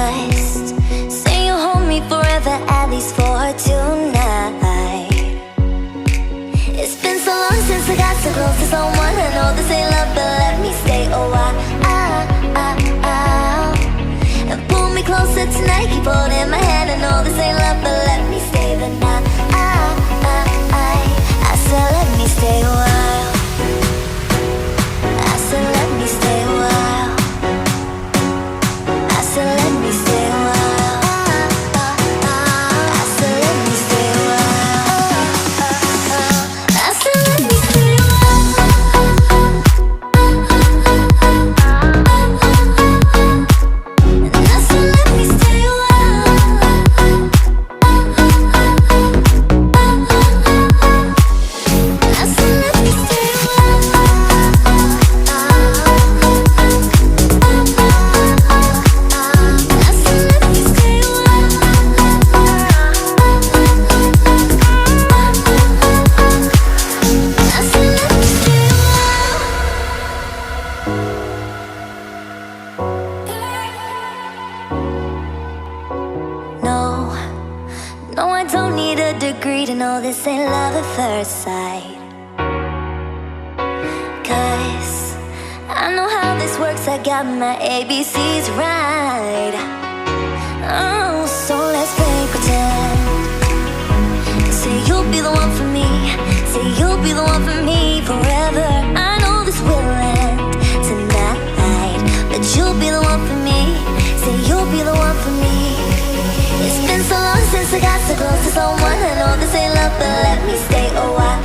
Just say you'll hold me forever, at least for tonight. It's been so long since I got so close to someone. I know this ain't love, but let me stay a while. And pull me closer tonight, keep holding my hand. I know this ain't love, but let me stay the night. I said let me stay a while. I said let me stay a while. I said let me stay a while. I said let me stay a while. I said let me stay a while. And I said let me stay a while. I said let me stay a No, no, I don't need a degree to know this ain't love at first sight. 'Cause I know how this works, I got my ABCs right. Oh, so let's play pretend. Say you'll be the one for me. Say you'll be the one for me forever. I know this will end tonight, but you'll be the one for me. Say you'll be the one for me. It's been so long since I got so close to someone. I know this ain't love, but let me stay a while.